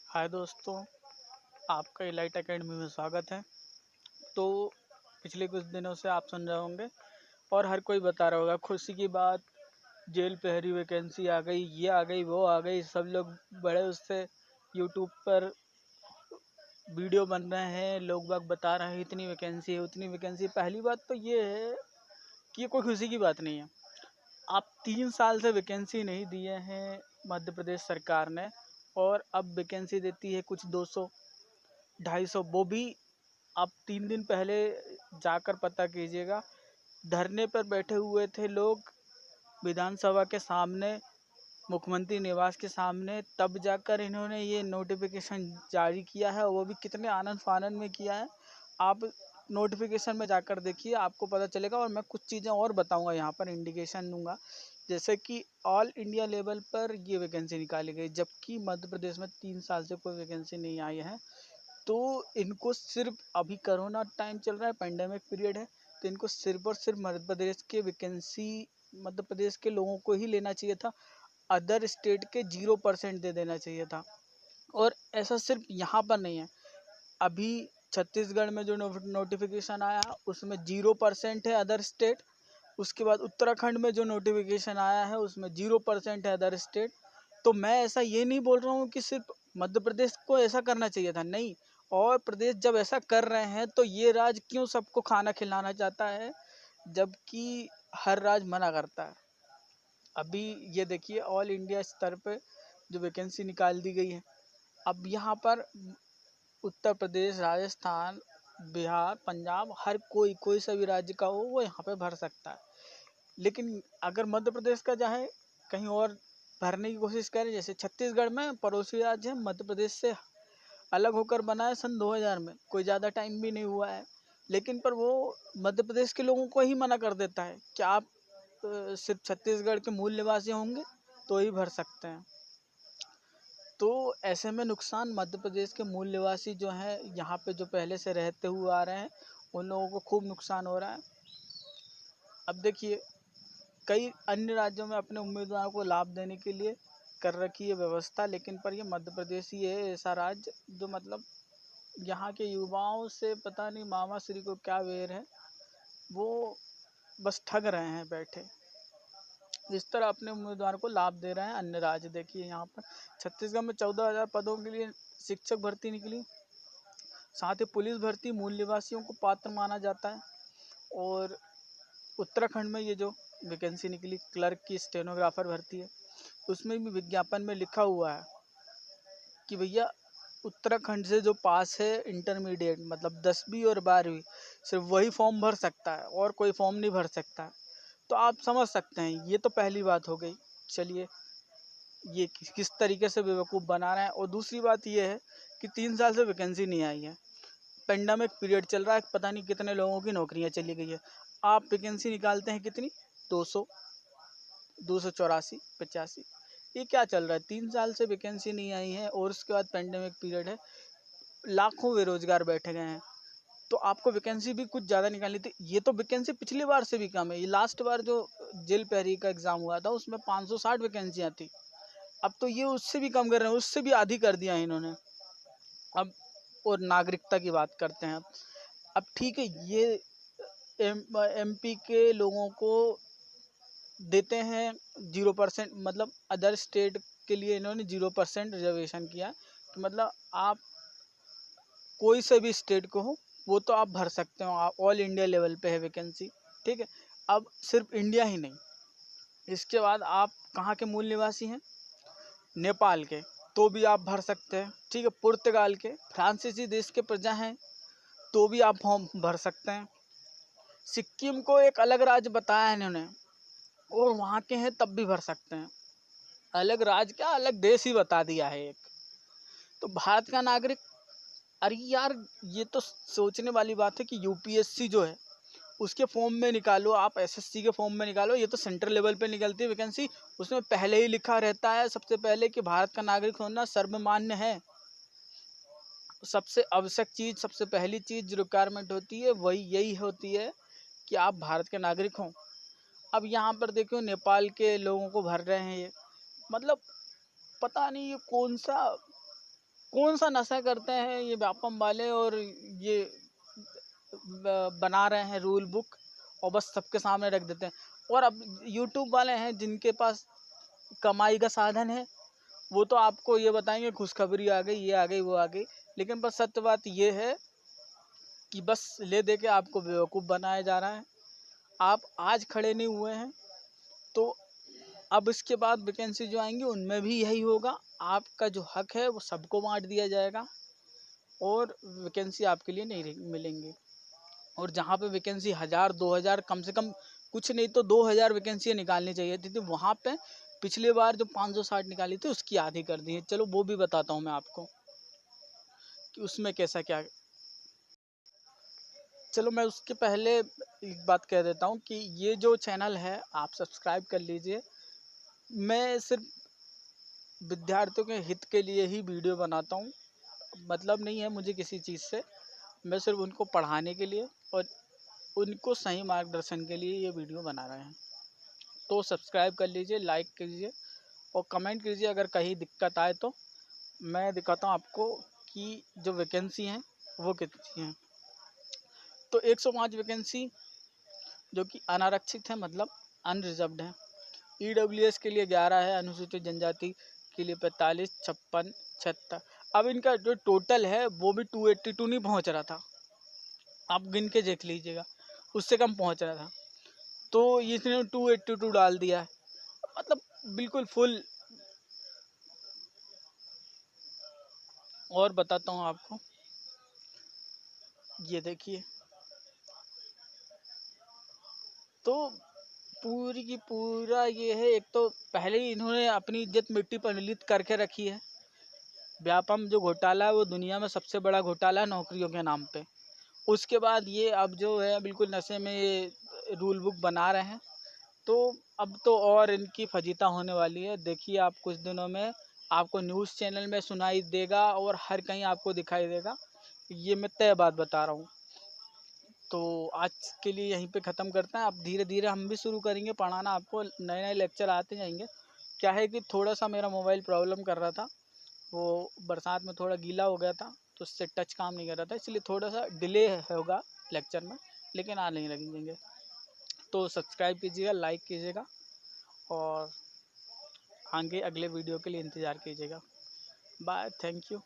हाय दोस्तों, आपका elite academy में स्वागत है। तो पिछले कुछ दिनों से आप सुन रहे होंगे और हर कोई बता रहा होगा खुशी की बात। जेल प्रहरी वैकेंसी आ गई, ये आ गई, वो आ गई। सब लोग बड़े उससे यूट्यूब पर वीडियो बन रहे हैं, लोग बाग बता रहे हैं इतनी वैकेंसी है, उतनी वैकेंसी है। पहली बात तो ये है कि ये कोई खुशी की बात नहीं है। आप 3 साल से वैकेंसी नहीं दिए हैं मध्य प्रदेश सरकार ने, और अब वैकेंसी देती है कुछ 200 250, वो भी आप 3 दिन पहले जाकर पता कीजिएगा। धरने पर बैठे हुए थे लोग विधानसभा के सामने, मुख्यमंत्री निवास के सामने, तब जाकर इन्होंने ये नोटिफिकेशन जारी किया है, और वो भी कितने आनंद फानंद में किया है। आप नोटिफिकेशन में जाकर देखिए, आपको पता चलेगा। और मैं कुछ चीज़ें और बताऊंगा, यहाँ पर इंडिकेशन दूंगा। जैसे कि ऑल इंडिया लेवल पर ये वैकेंसी निकाली गई, जबकि मध्य प्रदेश में 3 साल से कोई वैकेंसी नहीं आई है। तो इनको सिर्फ, अभी कोरोना टाइम चल रहा है, पेंडेमिक पीरियड है, तो इनको सिर्फ और सिर्फ मध्य प्रदेश के वैकेंसी, मध्य प्रदेश के लोगों को ही लेना चाहिए था। अदर स्टेट के 0% दे देना चाहिए था। और ऐसा सिर्फ यहाँ पर नहीं है, अभी छत्तीसगढ़ में जो नोटिफिकेशन आया उसमें 0% है अदर स्टेट। उसके बाद उत्तराखंड में जो नोटिफिकेशन आया है उसमें 0% है अदर स्टेट। तो मैं ऐसा ये नहीं बोल रहा हूँ कि सिर्फ मध्य प्रदेश को ऐसा करना चाहिए था, नहीं। और प्रदेश जब ऐसा कर रहे हैं तो ये राज्य क्यों सबको खाना खिलाना चाहता है, जबकि हर राज्य मना करता है। अभी ये देखिए, ऑल इंडिया स्तर पे जो वैकेंसी निकाल दी गई है, अब यहाँ पर उत्तर प्रदेश, राजस्थान, बिहार, पंजाब, हर कोई सा भी राज्य का हो वो यहाँ पे भर सकता है। लेकिन अगर मध्य प्रदेश का चाहे कहीं और भरने की कोशिश करें, जैसे छत्तीसगढ़ में पड़ोसी राज्य है, मध्य प्रदेश से अलग होकर बना है सन 2000 में, कोई ज़्यादा टाइम भी नहीं हुआ है। लेकिन पर वो मध्य प्रदेश के लोगों को ही मना कर देता है कि आप सिर्फ छत्तीसगढ़ के मूल निवासी होंगे तो ही भर सकते हैं। तो ऐसे में नुकसान मध्य प्रदेश के मूल निवासी जो हैं, यहाँ पे जो पहले से रहते हुए आ रहे हैं, उन लोगों को खूब नुकसान हो रहा है। अब देखिए, कई अन्य राज्यों में अपने उम्मीदवारों को लाभ देने के लिए कर रखी है व्यवस्था, लेकिन पर ये मध्य प्रदेश ही है ऐसा राज्य जो मतलब यहाँ के युवाओं से पता नहीं मामा श्री को क्या वेर है, वो बस ठग रहे हैं बैठे। इस तरह अपने उम्मीदवारों को लाभ दे रहे हैं अन्य राज्य। देखिए यहाँ पर छत्तीसगढ़ में 14,000 पदों के लिए शिक्षक भर्ती निकली। साथ ही पुलिस भर्ती मूल निवासियों को पात्र माना जाता है। और उत्तराखंड में ये जो वैकेंसी निकली क्लर्क की, स्टेनोग्राफर भर्ती है, उसमें भी विज्ञापन में लिखा हुआ है कि भैया उत्तराखंड से जो पास है इंटरमीडिएट, मतलब 10वीं और 12वीं, सिर्फ वही फॉर्म भर सकता है और कोई फॉर्म नहीं भर सकता है। तो आप समझ सकते हैं, ये तो पहली बात हो गई। चलिए, ये किस तरीके से बेवकूफ़ बना रहे हैं। और दूसरी बात ये है कि 3 साल से वैकेंसी नहीं आई है, पेंडेमिक पीरियड चल रहा है, पता नहीं कितने लोगों की नौकरियां चली गई है। आप वैकेंसी निकालते हैं कितनी, 200, 284, 85। ये क्या चल रहा है? 3 साल से वैकेंसी नहीं आई है और उसके बाद पेंडेमिक पीरियड है, लाखों बेरोजगार बैठे गए हैं। तो आपको वैकेंसी भी कुछ ज़्यादा निकालनी थी। ये तो वैकेंसी पिछली बार से भी कम है। ये लास्ट बार जो जेल प्रहरी का एग्ज़ाम हुआ था उसमें 560 वैकेंसियाँ थी। अब तो ये उससे भी कम कर रहे हैं, उससे भी आधी कर दिया है इन्होंने। अब और नागरिकता की बात करते हैं। अब ठीक है, ये एमपी के लोगों को देते हैं 0%, मतलब अदर स्टेट के लिए इन्होंने 0% रिजर्वेशन किया कि मतलब आप कोई से भी स्टेट को हो वो तो आप भर सकते हो, आप ऑल इंडिया लेवल पे है वैकेंसी। ठीक है, अब सिर्फ इंडिया ही नहीं, इसके बाद आप कहाँ के मूल निवासी हैं, नेपाल के, तो भी आप भर सकते हैं। ठीक है, पुर्तगाल के, फ्रांसीसी देश के प्रजा हैं तो भी आप फॉर्म भर सकते हैं। सिक्किम को एक अलग राज्य बताया है इन्होंने, और वहाँ के हैं तब भी भर सकते हैं। अलग राज्य क्या, अलग देश ही बता दिया है एक। तो भारत का नागरिक, अरे यार, ये तो सोचने वाली बात है कि यूपीएससी जो है उसके फॉर्म में निकालो, आप एसएससी के फॉर्म में निकालो, ये तो सेंट्रल लेवल पे निकलती है वैकेंसी। उसमें पहले ही लिखा रहता है सबसे पहले कि भारत का नागरिक होना सर्वमान्य है। सबसे आवश्यक चीज़, सबसे पहली चीज़ जो रिक्वायरमेंट होती है वही यही होती है कि आप भारत के नागरिक हों। अब यहाँ पर देखो, नेपाल के लोगों को भर रहे हैं ये, मतलब पता नहीं ये कौन सा कौन सा नशा करते हैं ये व्यापम वाले, और ये बना रहे हैं रूल बुक और बस सबके सामने रख देते हैं। और अब यूट्यूब वाले हैं जिनके पास कमाई का साधन है, वो तो आपको ये बताएंगे खुशखबरी आ गई, ये आ गई, वो आ गई। लेकिन बस सत्य बात ये है कि बस ले दे के आपको बेवकूफ़ बनाया जा रहा है। आप आज खड़े नहीं हुए हैं तो अब इसके बाद वैकेंसी जो आएंगी उनमें भी यही होगा। आपका जो हक है वो सबको बांट दिया जाएगा और वैकेंसी आपके लिए नहीं मिलेंगी। और जहाँ पे वैकेंसी 1000-2000, कम से कम कुछ नहीं तो 2000 वैकेंसियाँ निकालनी चाहिए थी, तो वहाँ पे पिछली बार जो 560 निकाली थी उसकी आधी कर दी है। चलो वो भी बताता हूँ मैं आपको कि उसमें कैसा क्या। चलो मैं उसके पहले एक बात कह देता हूँ कि ये जो चैनल है आप सब्सक्राइब कर लीजिए। मैं सिर्फ विद्यार्थियों के हित के लिए ही वीडियो बनाता हूँ, मतलब नहीं है मुझे किसी चीज़ से। मैं सिर्फ उनको पढ़ाने के लिए और उनको सही मार्गदर्शन के लिए ये वीडियो बना रहे हैं। तो सब्सक्राइब कर लीजिए, लाइक कीजिए और कमेंट कीजिए अगर कहीं दिक्कत आए तो। मैं दिखाता हूँ आपको कि जो वैकेंसी हैं वो कितनी हैं। तो 105 वैकेंसी जो कि अनारक्षित है, मतलब अनरिजर्व्ड है। ईडब्ल्यूएस के लिए 11 है, अनुसूचित जनजाति के लिए 45, 56, 76। अब इनका जो टोटल है वो भी 282 नहीं पहुंच रहा था, आप गिन के देख लीजिएगा, उससे कम पहुंच रहा था। तो इसने 282 डाल दिया है, मतलब बिल्कुल फुल। और बताता हूँ आपको, ये देखिए। तो पूरी की पूरा ये है, एक तो पहले ही इन्होंने अपनी इज्जत मिट्टी पर मिलित करके रखी है। व्यापम जो घोटाला है वो दुनिया में सबसे बड़ा घोटाला है नौकरियों के नाम पे। उसके बाद ये अब जो है बिल्कुल नशे में ये रूल बुक बना रहे हैं। तो अब तो और इनकी फजीता होने वाली है, देखिए आप कुछ दिनों में आपको न्यूज़ चैनल में सुनाई देगा और हर कहीं आपको दिखाई देगा, ये मैं तय बात बता रहा हूँ। तो आज के लिए यहीं पे ख़त्म करते हैं। अब धीरे धीरे हम भी शुरू करेंगे पढ़ाना, आपको नए नए लेक्चर आते जाएंगे। क्या है कि थोड़ा सा मेरा मोबाइल प्रॉब्लम कर रहा था, वो बरसात में थोड़ा गीला हो गया था तो उससे टच काम नहीं कर रहा था, इसलिए थोड़ा सा डिले होगा लेक्चर में, लेकिन आ नहीं लगेंगे। तो सब्सक्राइब कीजिएगा, लाइक कीजिएगा और आगे अगले वीडियो के लिए इंतज़ार कीजिएगा। Bye, thank you.